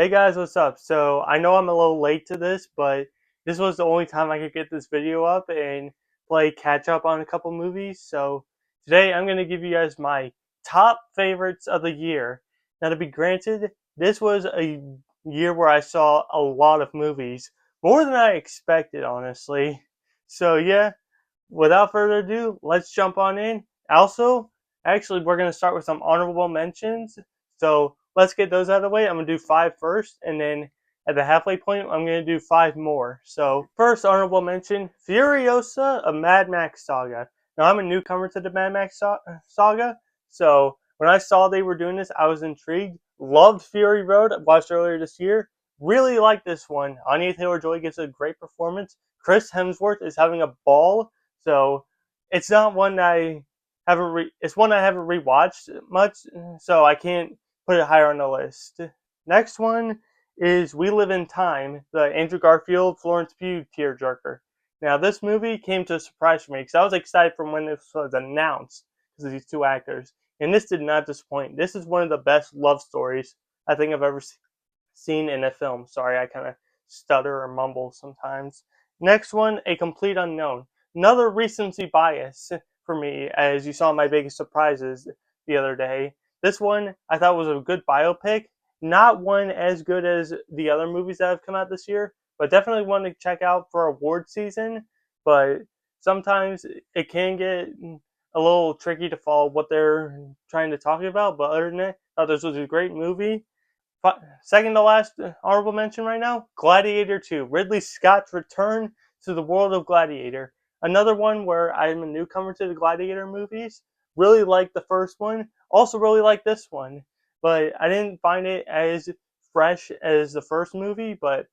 Hey guys, what's up? So I know I'm a little late to this, but this was the only time I could get this video up and play catch up on a couple movies. So today I'm going to give you guys my top favorites of the year. Now, to be granted, this was a year where I saw a lot of movies, more than I expected, honestly. So yeah, without further ado, let's jump on in. Also, actually, we're going to start with some honorable mentions. So let's get those out of the way. I'm going to do five first, and then at the halfway point, I'm going to do five more. So first honorable mention, Furiosa, a Mad Max Saga. Now, I'm a newcomer to the Mad Max Saga, so when I saw they were doing this, I was intrigued. Loved Fury Road, watched earlier this year. Really like this one. Anya Taylor-Joy gives a great performance. Chris Hemsworth is having a ball. So it's not one that it's one I haven't rewatched much, so I can't put it higher on the list. Next one is We Live in Time, the Andrew Garfield, Florence Pugh tearjerker. Now this movie came to a surprise for me because I was excited from when this was announced because of these two actors, and this did not disappoint. This is one of the best love stories I think I've ever seen in a film. Sorry, I kind of stutter or mumble sometimes. Next one, A Complete Unknown. Another recency bias for me, as you saw my biggest surprises the other day. This one I thought was a good biopic. Not one as good as the other movies that have come out this year, but definitely one to check out for award season. But sometimes it can get a little tricky to follow what they're trying to talk about. But other than that, I thought this was a great movie. Second to last honorable mention right now, Gladiator 2. Ridley Scott's return to the world of Gladiator. Another one where I'm a newcomer to the Gladiator movies. Really like the first one. Also really like this one. But I didn't find it as fresh as the first movie, but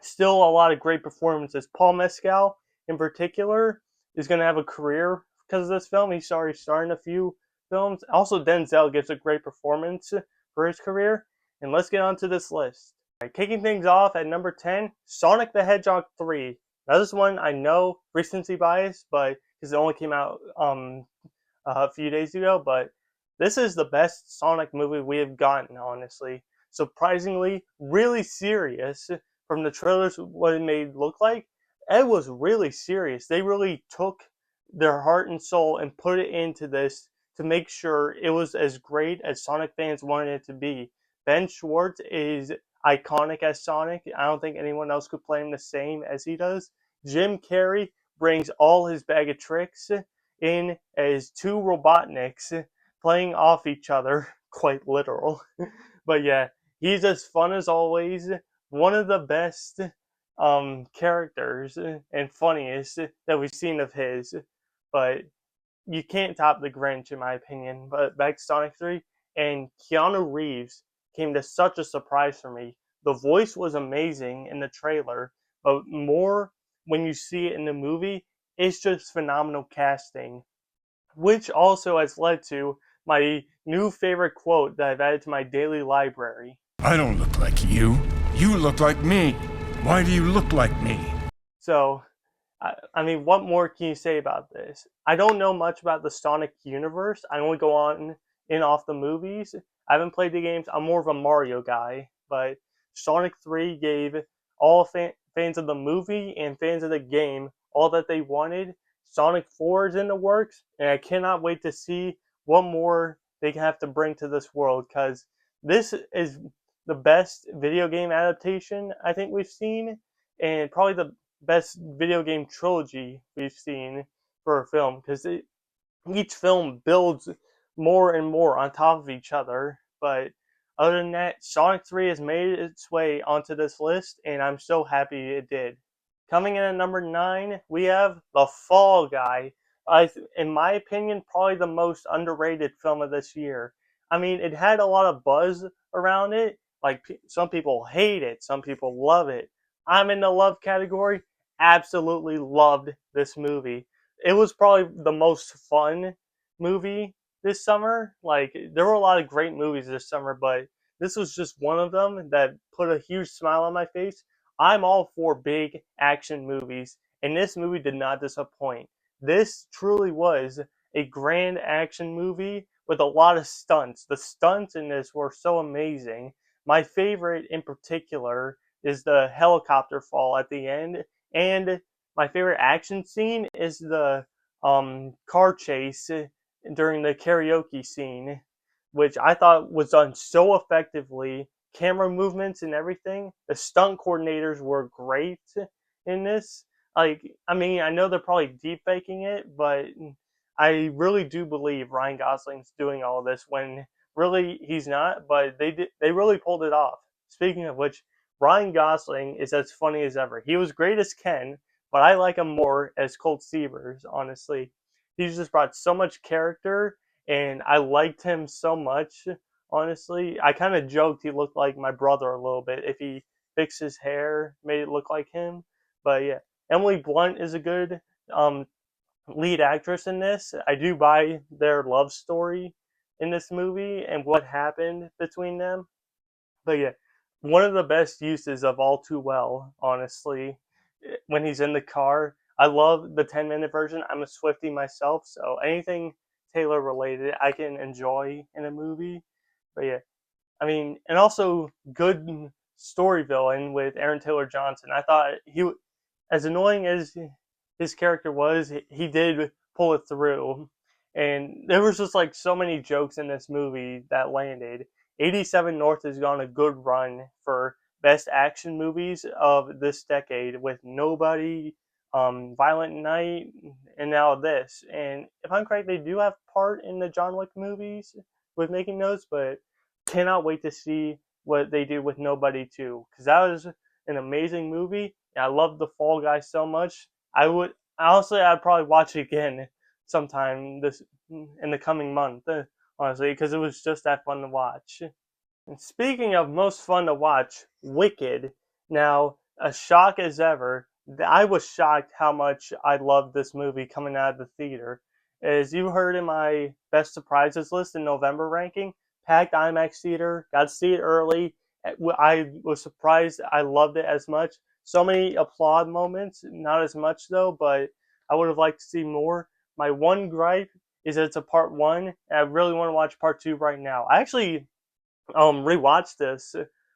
still a lot of great performances. Paul Mescal, in particular, is going to have a career because of this film. He's already starring a few films. Also, Denzel gives a great performance for his career. And let's get on to this list. Right, kicking things off at number 10, Sonic the Hedgehog 3. Now this one I know recency bias, but because it only came out a few days ago, but this is the best Sonic movie we have gotten, honestly. Surprisingly, really serious. From the trailers, what it made look like, it was really serious. They really took their heart and soul and put it into this to make sure it was as great as Sonic fans wanted it to be. Ben Schwartz is iconic as Sonic. I don't think anyone else could play him the same as he does. Jim Carrey brings all his bag of tricks in as two Robotniks playing off each other, quite literal. But yeah, he's as fun as always. One of the best characters and funniest that we've seen of his. But you can't top the Grinch, in my opinion. But back to Sonic 3, and Keanu Reeves came to such a surprise for me. The voice was amazing in the trailer, but more when you see it in the movie, it's just phenomenal casting, which also has led to my new favorite quote that I've added to my daily library. I don't look like you. You look like me. Why do you look like me? So, I mean, what more can you say about this? I don't know much about the Sonic universe. I only go on and off the movies. I haven't played the games. I'm more of a Mario guy. But Sonic 3 gave all fans of the movie and fans of the game all that they wanted. Sonic 4 is in the works, and I cannot wait to see what more they have to bring to this world, because this is the best video game adaptation I think we've seen, and probably the best video game trilogy we've seen for a film, because each film builds more and more on top of each other. But other than that, Sonic 3 has made its way onto this list, and I'm so happy it did. Coming in at number 9, we have The Fall Guy. In my opinion, probably the most underrated film of this year. I mean, it had a lot of buzz around it. Like, some people hate it, some people love it. I'm in the love category. Absolutely loved this movie. It was probably the most fun movie this summer. Like, there were a lot of great movies this summer, but this was just one of them that put a huge smile on my face. I'm all for big action movies, and this movie did not disappoint. This truly was a grand action movie with a lot of stunts. The stunts in this were so amazing. my favorite in particular is the helicopter fall at the end, and my favorite action scene is the car chase during the karaoke scene, which I thought was done so effectively. Camera movements and everything. The stunt coordinators were great in this. Like, I mean, I know they're probably deep faking it, but I really do believe Ryan Gosling's doing all of this when really he's not. But they really pulled it off. Speaking of which, Ryan Gosling is as funny as ever. He was great as Ken, but I like him more as Colt Seavers. Honestly, he's just brought so much character, and I liked him so much. Honestly, I kind of joked he looked like my brother a little bit if he fixed his hair, made it look like him. But yeah, Emily Blunt is a good um, lead actress in this. I do buy their love story in this movie and what happened between them. But yeah, one of the best uses of All Too Well, honestly, when he's in the car. I love the 10-minute version. I'm a Swiftie myself, so anything Taylor related I can enjoy in a movie. But yeah, I mean, and also good story villain with Aaron Taylor Johnson. I thought as annoying as his character was, he did pull it through. And there was just like so many jokes in this movie that landed. 87 North has gone a good run for best action movies of this decade with Nobody, Violent Night, and now this. And if I'm correct, they do have part in the John Wick movies with making those, but cannot wait to see what they do with Nobody too, because that was an amazing movie. And I love the Fall Guy so much. Honestly, I'd probably watch it again sometime this in the coming month. Honestly, because it was just that fun to watch. And speaking of most fun to watch, Wicked. Now, a shock as ever. I was shocked how much I loved this movie coming out of the theater. As you heard in my best surprises list in November ranking, packed IMAX theater, got to see it early. I was surprised I loved it as much. So many applaud moments, not as much though, but I would have liked to see more. My one gripe is that it's a part one, and I really want to watch part two right now. I actually rewatched this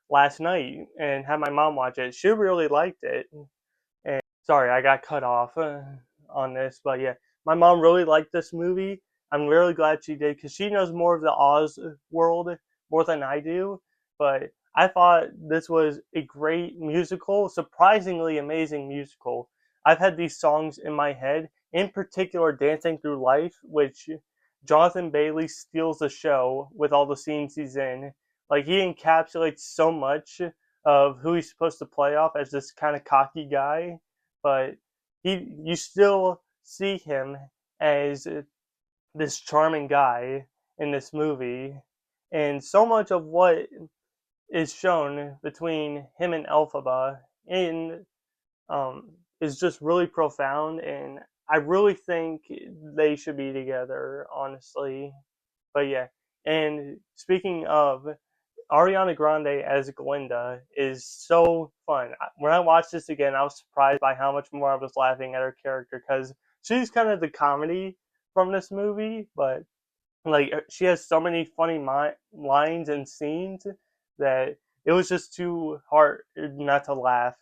last night and had my mom watch it. She really liked it. And sorry, I got cut off on this, but yeah, my mom really liked this movie. I'm really glad she did because she knows more of the Oz world more than I do. But I thought this was a great musical, surprisingly amazing musical. I've had these songs in my head, in particular Dancing Through Life, which Jonathan Bailey steals the show with all the scenes he's in. Like, he encapsulates so much of who he's supposed to play off as this kind of cocky guy, but you still see him as this charming guy in this movie, and so much of what is shown between him and Elphaba in is just really profound, and I really think they should be together, honestly. But yeah, and speaking of Ariana Grande as Glinda is so fun. When I watched this again, I was surprised by how much more I was laughing at her character because she's kind of the comedy from this movie, but like she has so many funny lines and scenes that it was just too hard not to laugh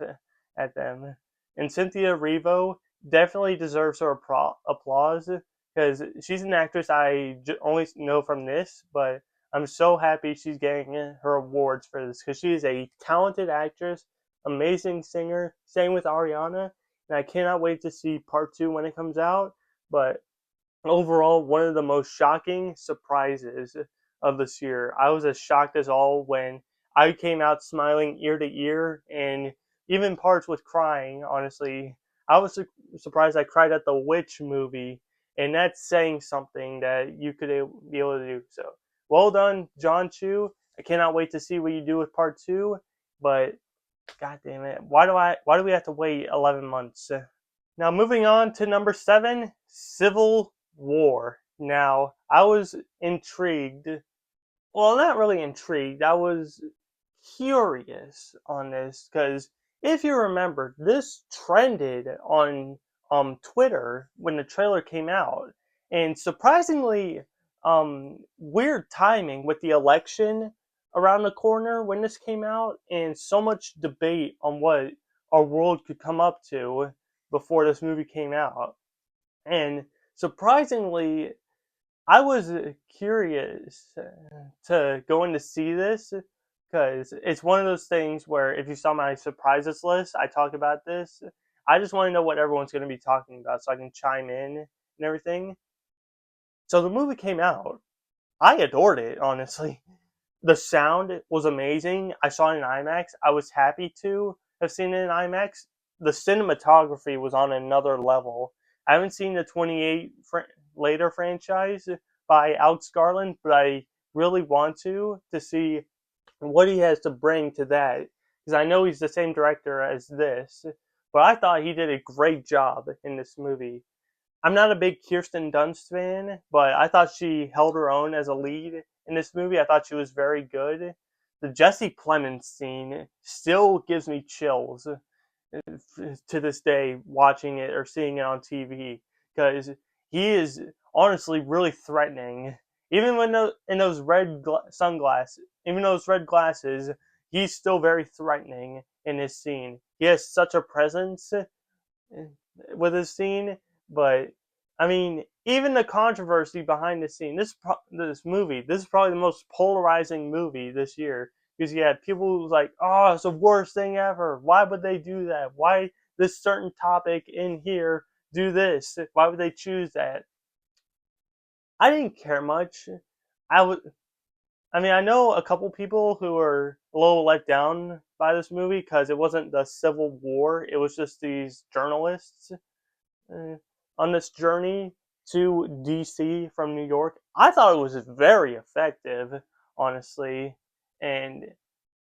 at them. And Cynthia Erivo definitely deserves her applause because she's an actress I only know from this, but I'm so happy she's getting her awards for this because she is a talented actress, amazing singer. Same with Ariana, and I cannot wait to see part two when it comes out. But overall, one of the most shocking surprises of this year. I was as shocked as all when I came out smiling ear to ear and even parts with crying, honestly. I was surprised I cried at the Witch movie, and that's saying something that you could be able to do. So, well done, John Chu. I cannot wait to see what you do with part two, but god damn it. Why do we have to wait 11 months? Now, moving on to number 7, Civil War. Now, I was intrigued. Well, not really intrigued. I was curious on this because if you remember, this trended on Twitter when the trailer came out, and surprisingly, weird timing with the election around the corner when this came out, and so much debate on what our world could come up to before this movie came out. And surprisingly, I was curious to go in to see this because it's one of those things where if you saw my surprises list, I talk about this. I just want to know what everyone's going to be talking about so I can chime in and everything. So the movie came out. I adored it, honestly. The sound was amazing. I saw it in IMAX. I was happy to have seen it in IMAX. The cinematography was on another level. I haven't seen the 28 Later franchise by Alex Garland, but I really want to see what he has to bring to that because I know he's the same director as this. But I thought he did a great job in this movie. I'm not a big Kirsten Dunst fan, but I thought she held her own as a lead in this movie. I thought she was very good. The Jesse Plemons scene still gives me chills to this day watching it or seeing it on TV because he is honestly really threatening. Even when in those sunglasses, even those red glasses, he's still very threatening in this scene. He has such a presence with his scene, but I mean, even the controversy behind the scene. This movie, this is probably the most polarizing movie this year because you had people who was like, "Oh, it's the worst thing ever. Why would they do that? Why this certain topic in here do this? Why would they choose that?" I didn't care much. I would. I mean, I know a couple people who were a little let down by this movie because it wasn't the Civil War. It was just these journalists uh, on this journey to DC from New York. I thought it was very effective, honestly. And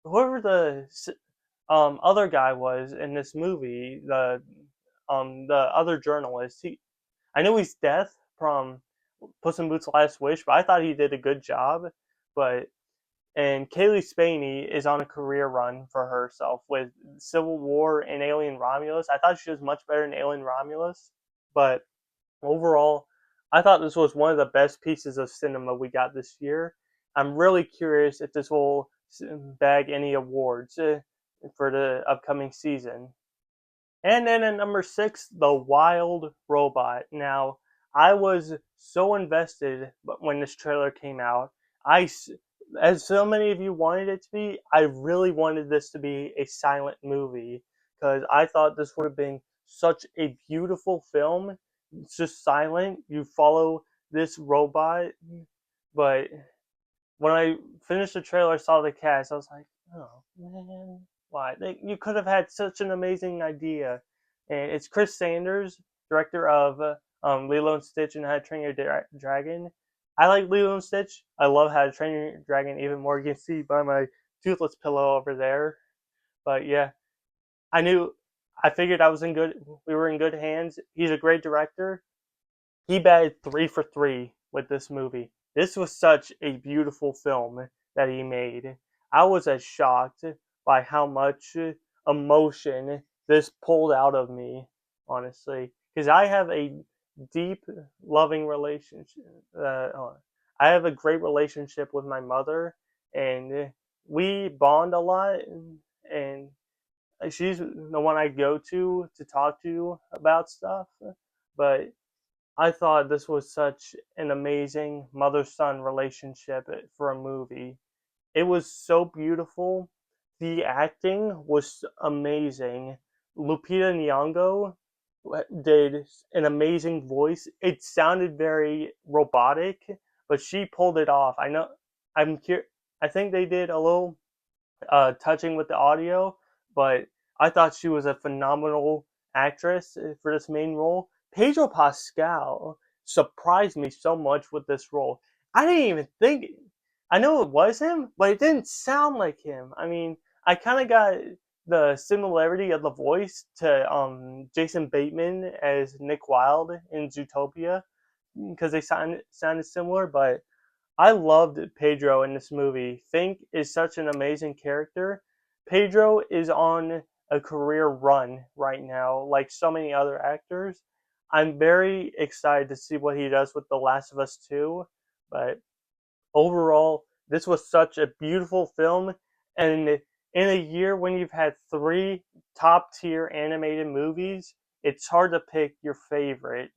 whoever the other guy was in this movie, the other journalist, I know he's Death from Puss in Boots' Last Wish, but I thought he did a good job. But and Kaylee Spaney is on a career run for herself with Civil War and Alien Romulus. I thought she was much better in Alien Romulus, but overall, I thought this was one of the best pieces of cinema we got this year. I'm really curious if this will bag any awards for the upcoming season. And then at number six, The Wild Robot. Now, I was so invested when this trailer came out. As so many of you wanted it to be, I really wanted this to be a silent movie because I thought this would have been such a beautiful film. It's just silent. You follow this robot, but when I finished the trailer, saw the cast, I was like, oh man, why? You could have had such an amazing idea. And it's Chris Sanders, director of Lilo and Stitch and How to Train Your Dragon. I like Lilo and Stitch. I love How to Train Your Dragon even more. You can see by my toothless pillow over there. But yeah, I knew. I figured I was in good. We were in good hands. He's a great director. He batted 3 for 3 with this movie. This was such a beautiful film that he made. I was as shocked by how much emotion this pulled out of me, honestly, because I have a deep, loving relationship. I have a great relationship with my mother, and we bond a lot, and she's the one I go to talk to about stuff. But I thought this was such an amazing mother son relationship for a movie. It was so beautiful. The acting was amazing. Lupita Nyong'o did an amazing voice. It sounded very robotic, but she pulled it off. I know. I think they did a little touching with the audio, but I thought she was a phenomenal actress for this main role. Pedro Pascal surprised me so much with this role. I didn't even think. I know it was him, but it didn't sound like him. I mean, I kind of got the similarity of the voice to Jason Bateman as Nick Wilde in Zootopia because they sounded similar, but I loved Pedro in this movie. Fink is such an amazing character. Pedro is on a career run right now, like so many other actors. I'm very excited to see what he does with The Last of Us 2, but overall, this was such a beautiful film, and in a year when you've had three top tier animated movies, it's hard to pick your favorite.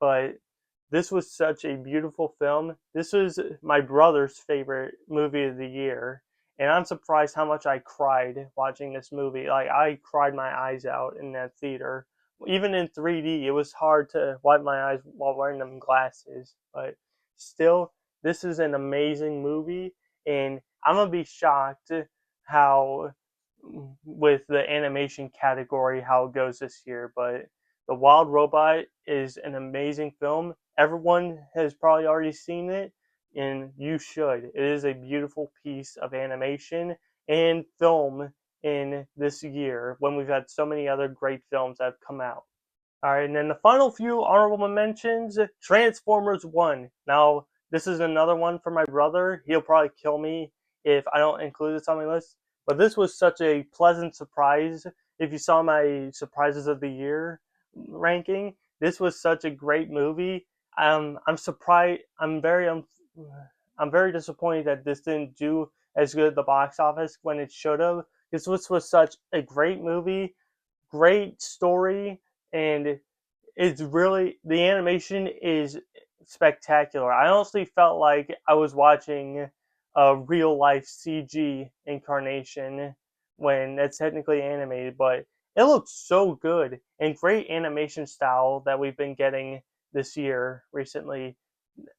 But this was such a beautiful film. This was my brother's favorite movie of the year, and I'm surprised how much I cried watching this movie. Like I cried my eyes out in that theater. Even in 3D, it was hard to wipe my eyes while wearing them glasses. But still, this is an amazing movie, and I'm gonna be shocked how with the animation category how it goes this year. But The Wild Robot is an amazing film. Everyone has probably already seen it, and you should. It is a beautiful piece of animation and film in this year when we've had so many other great films that have come out. All right, and then the final few honorable mentions Transformers 1. Now, this is another one for my brother. He'll probably kill me if I don't include this on my list. But this was such a pleasant surprise. If you saw my surprises of the year ranking, this was such a great movie. I'm surprised. I'm very disappointed that this didn't do as good at the box office when it should have. This was such a great movie, great story, and it's really the animation is spectacular. I honestly felt like I was watching a real life CG incarnation when it's technically animated, but it looks so good and great animation style that we've been getting this year recently.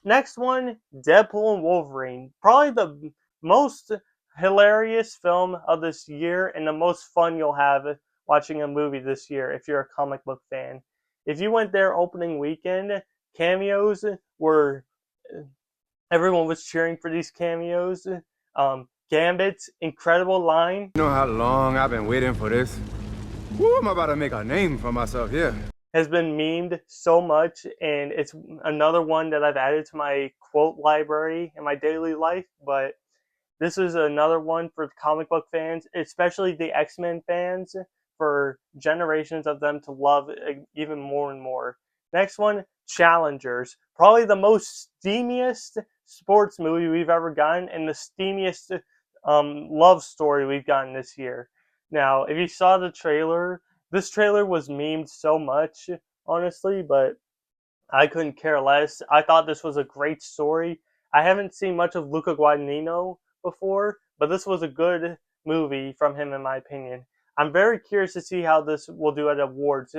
Next one, Deadpool and Wolverine. Probably the most hilarious film of this year and the most fun you'll have watching a movie this year if you're a comic book fan. If you went there opening weekend, cameos were everyone was cheering for these cameos. Gambit's incredible line You know how long I've been waiting for this? Woo, I'm about to make a name for myself here. has been memed so much, and it's another one that I've added to my quote library in my daily life. But this is another one for comic book fans, especially the X-Men fans, for generations of them to love even more and more. Next one, Challengers. Probably the most steamiest sports movie we've ever gotten, and the steamiest love story we've gotten this year. Now, if you saw the trailer, this trailer was memed so much, honestly, but I couldn't care less. I thought this was a great story. I haven't seen much of Luca Guadagnino before, but this was a good movie from him, in my opinion. I'm very curious to see how this will do at awards,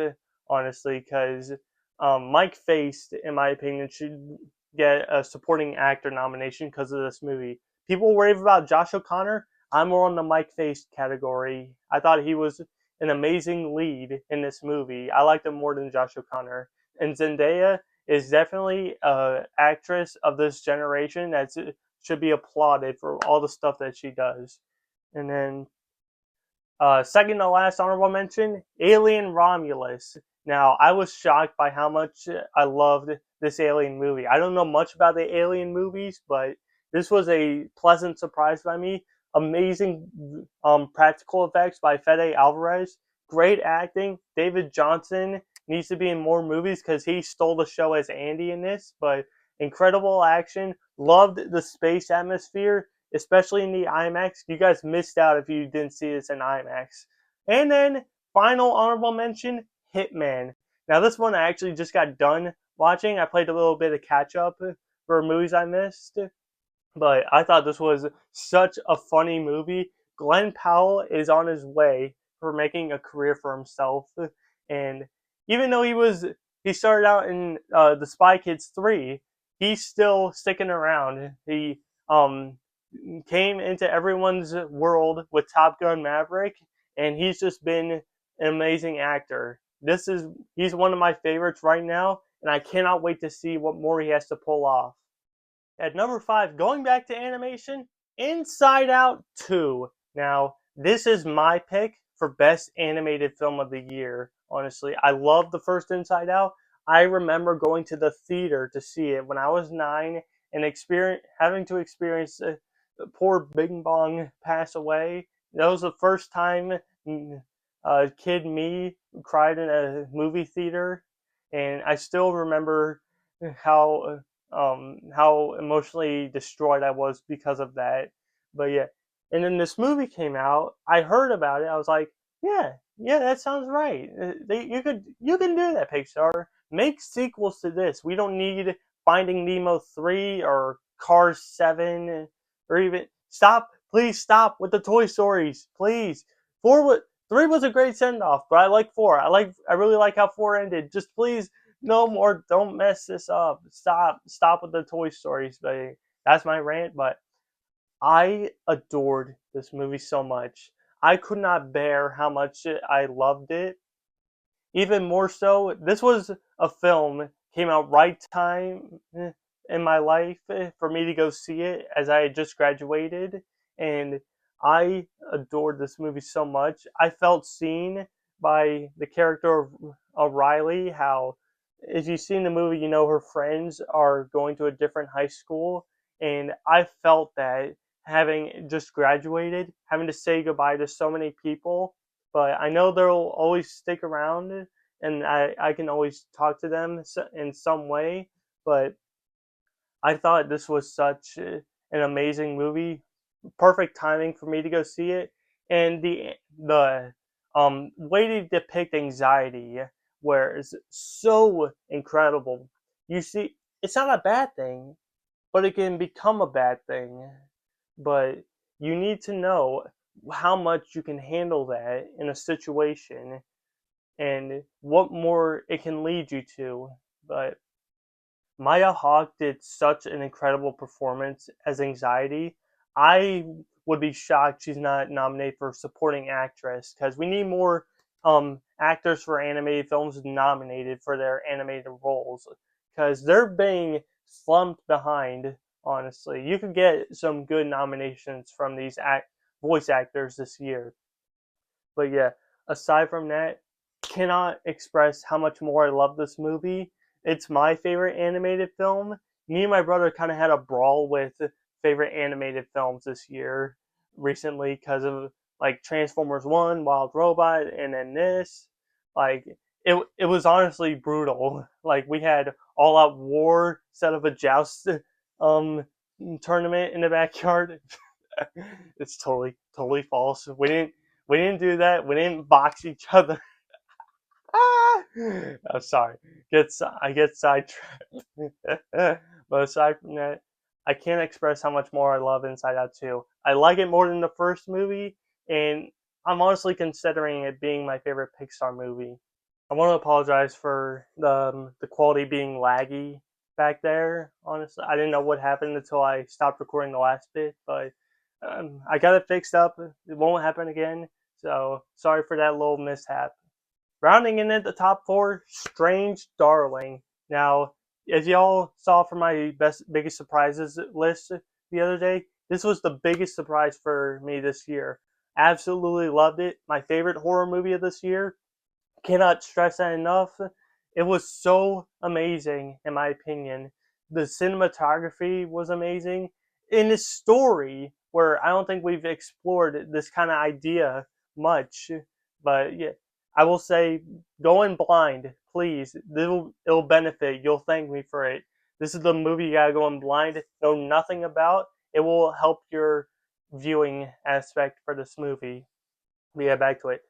honestly, because Mike Faced, in my opinion, should get a supporting actor nomination because of this movie. People rave about Josh O'Connor. I'm more on the Mike Faced category. I thought he was an amazing lead in this movie. I liked him more than Josh O'Connor. And Zendaya is definitely an actress of this generation that should be applauded for all the stuff that she does. And then second to last honorable mention, Alien Romulus. Now, I was shocked by how much I loved this Alien movie. I don't know much about the Alien movies, but this was a pleasant surprise by me. Amazing practical effects by Fede Alvarez. Great acting. David Johnson needs to be in more movies because he stole the show as Andy in this, but incredible action. Loved the space atmosphere, especially in the IMAX. You guys missed out if you didn't see this in IMAX. And then, final honorable mention, Hitman. Now, this one I actually just got done watching. I played a little bit of catch up for movies I missed, but I thought this was such a funny movie. Glenn Powell is on his way for making a career for himself, and even though he started out in the Spy Kids 3, he's still sticking around. He came into everyone's world with Top Gun Maverick, and he's just been an amazing actor. He's one of my favorites right now, and I cannot wait to see what more he has to pull off. At number 5, going back to animation, Inside Out 2. Now, this is my pick for best animated film of the year, honestly. I love the first Inside Out. I remember going to the theater to see it when I was 9 and having to experience poor Bing Bong pass away. That was the first time kid me cried in a movie theater, and I still remember how how emotionally destroyed I was because of that. But yeah, and then this movie came out. I heard about it. I was like, yeah, yeah, that sounds right. You can do that, Pixar. Make sequels to this. We don't need Finding Nemo 3 or Cars 7 or even stop. Please stop with the Toy Stories. Please. 3 was a great send off, but I like 4. I really like how 4 ended. Just please no more. Don't mess this up. Stop with the Toy Stories. But that's my rant. But I adored this movie so much. I could not bear how much I loved it. Even more so, this was a film came out right time in my life for me to go see it as I had just graduated, and I adored this movie so much. I felt seen by the character of Riley. How, if you've seen the movie, you know her friends are going to a different high school, and I felt that having just graduated, having to say goodbye to so many people, but I know they'll always stick around and I can always talk to them in some way. But I thought this was such an amazing movie, perfect timing for me to go see it, and the way to depict anxiety, where it's so incredible. You see, it's not a bad thing, but it can become a bad thing. But you need to know how much you can handle that in a situation and what more it can lead you to. But Maya Hawke did such an incredible performance as Anxiety. I would be shocked she's not nominated for supporting actress because we need more actors for animated films nominated for their animated roles because they're being slumped behind. Honestly, you could get some good nominations from these voice actors this year. But yeah, aside from that, cannot express how much more I love this movie. It's my favorite animated film. Me and my brother kind of had a brawl with favorite animated films this year recently because of like Transformers 1, Wild Robot, and then this. Like it was honestly brutal. Like we had all out war instead of a joust um tournament in the backyard. It's totally false. We didn't do that. We didn't box each other. Ah! I'm sorry. I get sidetracked. But aside from that, I can't express how much more I love Inside Out 2. I like it more than the first movie, and I'm honestly considering it being my favorite Pixar movie. I want to apologize for the quality being laggy back there. Honestly, I didn't know what happened until I stopped recording the last bit, but I got it fixed up. It won't happen again. So sorry for that little mishap. Rounding in at the top 4, Strange Darling. Now, as y'all saw from my biggest surprises list the other day, this was the biggest surprise for me this year. Absolutely loved it. My favorite horror movie of this year. Cannot stress that enough. It was so amazing, in my opinion. The cinematography was amazing. In this story, where I don't think we've explored this kind of idea much, but yeah, I will say, go in blind, please. It'll benefit. You'll thank me for it. This is the movie you gotta go in blind, know nothing about. It will help your viewing aspect for this movie. But yeah, back to it.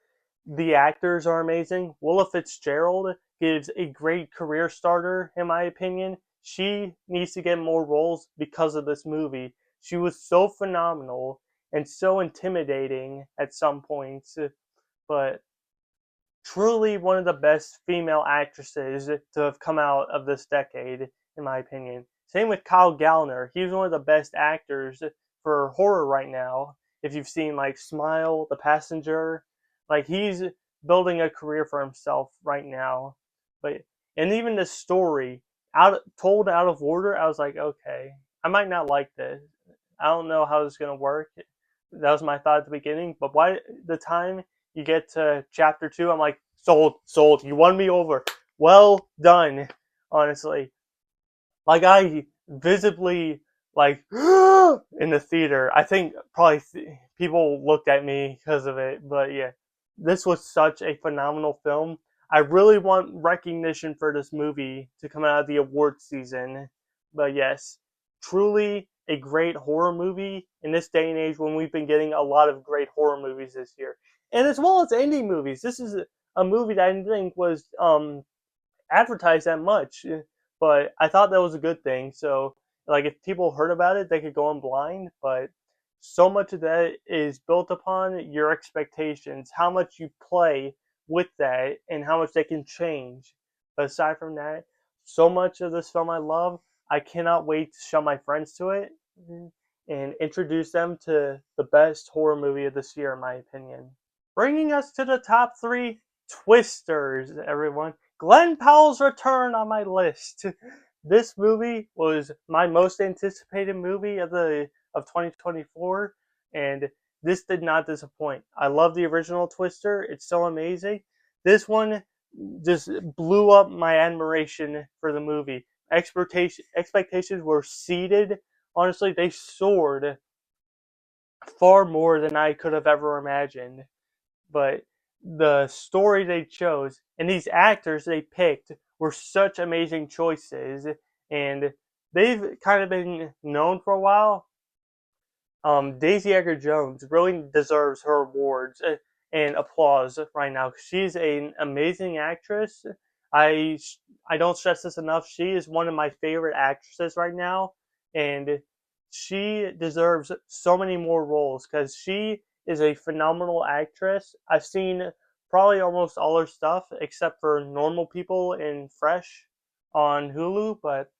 The actors are amazing. Willa Fitzgerald gives a great career starter, in my opinion. She needs to get more roles because of this movie. She was so phenomenal and so intimidating at some points, but truly one of the best female actresses to have come out of this decade, in my opinion. Same with Kyle Gallner. He's one of the best actors for horror right now. If you've seen like Smile, The Passenger, like he's building a career for himself right now. But and even the story told out of order, I was like, okay, I might not like this. I don't know how this is gonna work. That was my thought at the beginning. But by the time you get to chapter 2, I'm like, sold. You won me over. Well done, honestly. Like I visibly like in the theater. I think probably people looked at me because of it. But yeah, this was such a phenomenal film. I really want recognition for this movie to come out of the award season. But yes, truly a great horror movie in this day and age when we've been getting a lot of great horror movies this year. And as well as indie movies. This is a movie that I didn't think was advertised that much, but I thought that was a good thing. So, like, if people heard about it, they could go in blind. But so much of that is built upon your expectations, how much you play with that, and how much they can change. But aside from that, so much of this film I love. I cannot wait to show my friends to it and introduce them to the best horror movie of this year, in my opinion. Bringing us to the top three, Twisters, everyone. Glenn Powell's return on my list. This movie was my most anticipated movie of 2024, and this did not disappoint. I love the original Twister; it's so amazing. This one just blew up my admiration for the movie. Expectations were seated. Honestly, they soared far more than I could have ever imagined. But the story they chose and these actors they picked were such amazing choices, and they've kind of been known for a while. Daisy Edgar Jones really deserves her awards and applause right now. She's an amazing actress. I I don't stress this enough. She is one of my favorite actresses right now, and she deserves so many more roles because she is a phenomenal actress. I've seen probably almost all her stuff except for Normal People and Fresh on Hulu, but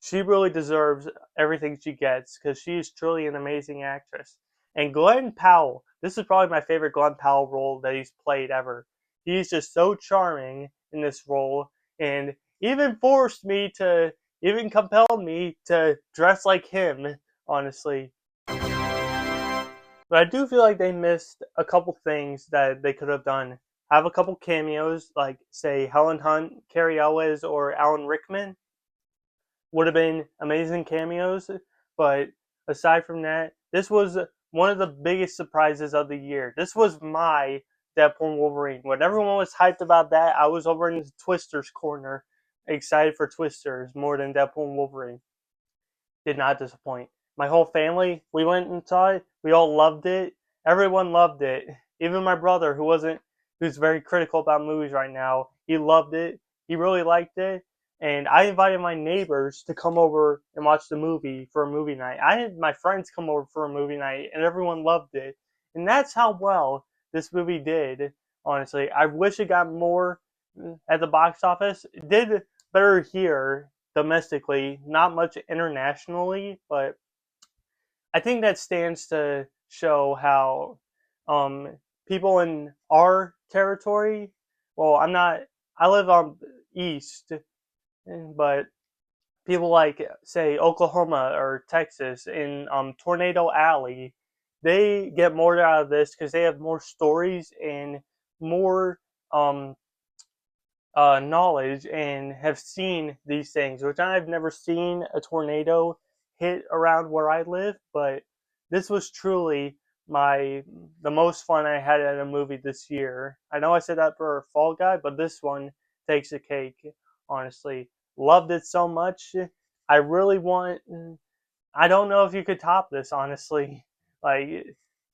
she really deserves everything she gets because she is truly an amazing actress. And Glenn Powell, this is probably my favorite Glenn Powell role that he's played ever. He's just so charming in this role, and even compelled me to dress like him, honestly. But I do feel like they missed a couple things that they could have done. Have a couple cameos, like, say, Helen Hunt, Carrie Elwes, or Alan Rickman would have been amazing cameos. But aside from that, this was one of the biggest surprises of the year. This was my Deadpool Wolverine. When everyone was hyped about that, I was over in the Twisters corner, excited for Twisters more than Deadpool Wolverine. Did not disappoint. My whole family, we went and saw it. We all loved it. Everyone loved it. Even my brother, who's very critical about movies right now, he loved it. He really liked it. And I invited my neighbors to come over and watch the movie for a movie night. I had my friends come over for a movie night, and everyone loved it. And that's how well this movie did, honestly. I wish it got more at the box office. It did better here domestically, not much internationally, but I think that stands to show how people in our territory, well, I live on east, but people like, say, Oklahoma or Texas in Tornado Alley, they get more out of this because they have more stories and more um, knowledge and have seen these things, which I've never seen a tornado hit around where I live, but this was truly the most fun I had at a movie this year. I know I said that for Fall Guy, but this one takes the cake, honestly. Loved it so much. I really want I don't know if you could top this, honestly. Like,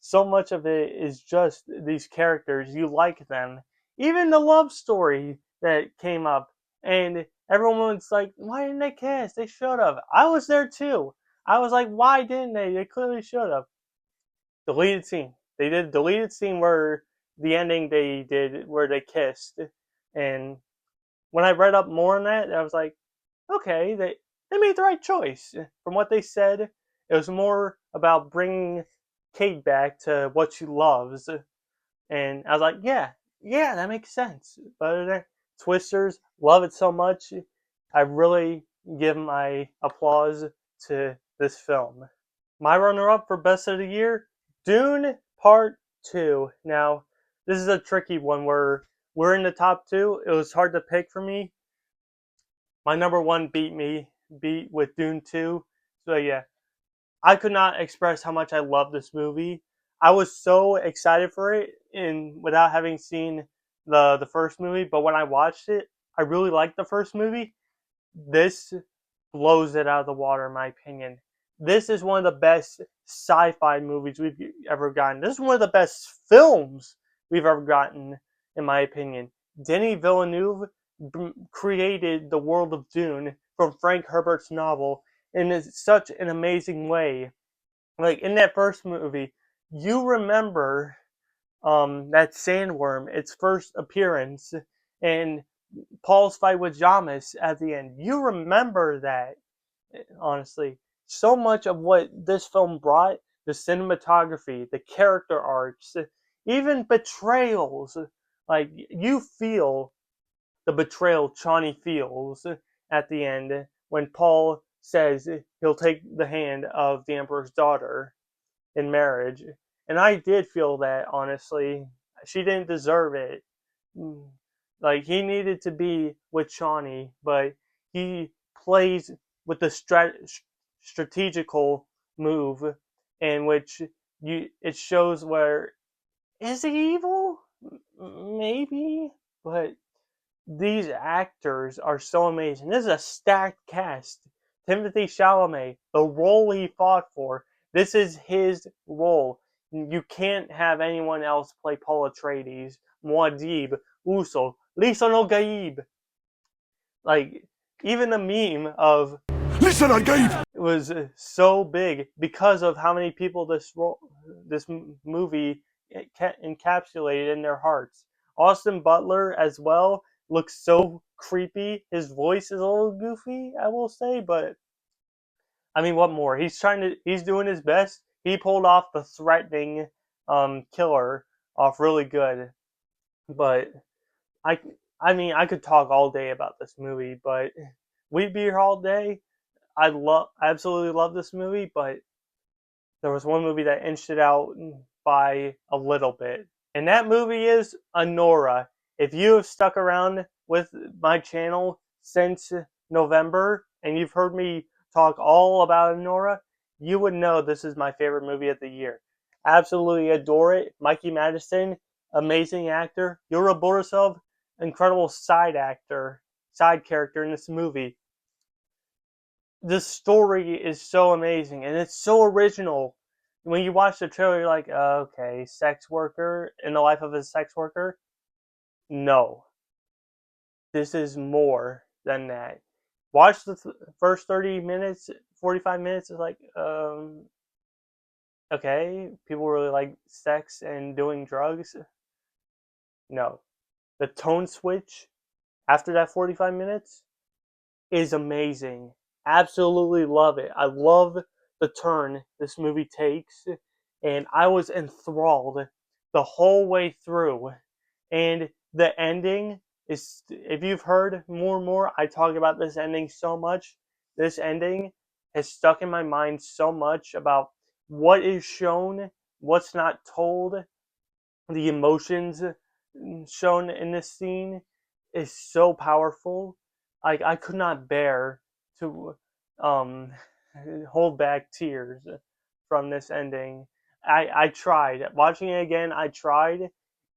so much of it is just these characters. You like them. Even the love story that came up, and everyone was like, "Why didn't they cast? They should have." I was there too. I was like, "Why didn't they? They clearly should have." Deleted scene. They did a deleted scene where the ending they did where they kissed, and when I read up more on that, I was like, okay, they made the right choice. From what they said, it was more about bringing Kate back to what she loves, and I was like, yeah, that makes sense. But Twisters, love it so much. I really give my applause to this film. My runner-up for best of the year, Dune Part Two. Now, this is a tricky one where we're in the top two. It was hard to pick for me. My number one beat with Dune 2. So yeah, I could not express how much I love this movie. I was so excited for it in without having seen the first movie, but when I watched it, I really liked the first movie. This blows it out of the water, in my opinion. This is one of the best sci-fi movies we've ever gotten. This is one of the best films we've ever gotten, in my opinion. Denis Villeneuve created the world of Dune from Frank Herbert's novel in such an amazing way. Like in that first movie, you remember that sandworm, its first appearance, and Paul's fight with Jamis at the end. You remember that, honestly. So much of what this film brought, the cinematography, the character arcs, even betrayals, like you feel the betrayal Chani feels at the end when Paul says he'll take the hand of the Emperor's daughter in marriage. And I did feel that, honestly. She didn't deserve it. Like, he needed to be with Shawnee, but he plays with the strategical move in which it shows where is he evil? Maybe, but these actors are so amazing. This is a stacked cast. Timothy Chalamet, the role he fought for, this is his role. You can't have anyone else play Paul Atreides, Muad'Dib, Uso, Lisa no Gaib. Like, even the meme of Listen, Gabe! it was so big because of how many people this movie encapsulated in their hearts. Austin Butler as well looks so creepy. His voice is a little goofy, I will say, but I mean, what more? He's doing his best. He pulled off the threatening killer off really good. But I I mean, I could talk all day about this movie, but we'd be here all day. Absolutely love this movie, but there was one movie that inched it out by a little bit. And that movie is Anora. If you have stuck around with my channel since November and you've heard me talk all about Anora, you would know this is my favorite movie of the year. Absolutely adore it. Mikey Madison, amazing actor. Yura Borisov, incredible side character in this movie. The story is so amazing and it's so original. When you watch the trailer, you're like, okay, sex worker in the life of a sex worker. No, this is more than that. Watch the first 30 minutes, 45 minutes. Is like, okay, people really like sex and doing drugs. No, the tone switch after that 45 minutes is amazing. Absolutely love it. I love the turn this movie takes, and I was enthralled the whole way through. And the ending is, if you've heard more and more, I talk about this ending so much. This ending has stuck in my mind so much about what is shown, what's not told, the emotions shown in this scene is so powerful. Like I could not bear to um, hold back tears from this ending. I tried watching it again. I tried.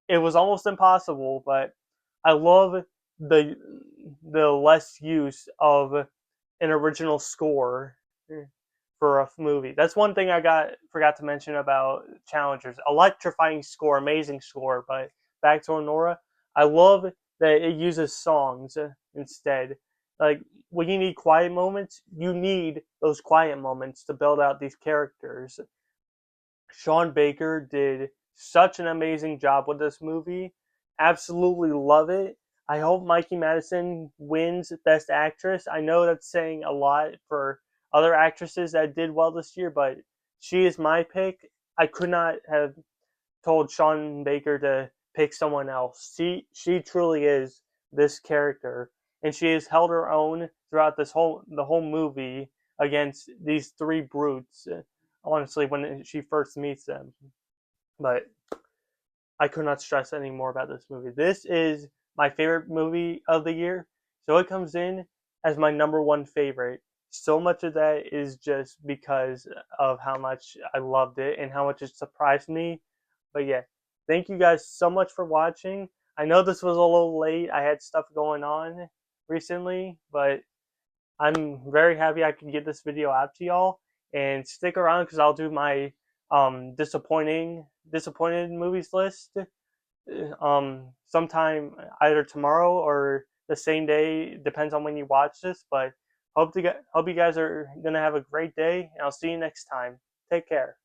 It was almost impossible, but I love the the less use of an original score for a movie. That's one thing I forgot to mention about Challengers. Electrifying score, amazing score. But back to Anora, I love that it uses songs instead. Like when you need quiet moments, you need those quiet moments to build out these characters. Sean Baker did such an amazing job with this movie. Absolutely love it. I hope Mikey Madison wins Best Actress. I know that's saying a lot for other actresses that did well this year, but she is my pick. I could not have told Sean Baker to pick someone else. She truly is this character, and she has held her own throughout the whole movie against these three brutes. Honestly, when she first meets them, but I could not stress any more about this movie. This is my favorite movie of the year, so it comes in as my number one favorite. So much of that is just because of how much I loved it and how much it surprised me. But yeah, thank you guys so much for watching. I know this was a little late. I had stuff going on recently, but I'm very happy I could get this video out to y'all, and stick around because I'll do my disappointed movies list sometime either tomorrow or the same day. Depends on when you watch this, but hope you guys are gonna have a great day, and I'll see you next time. Take care.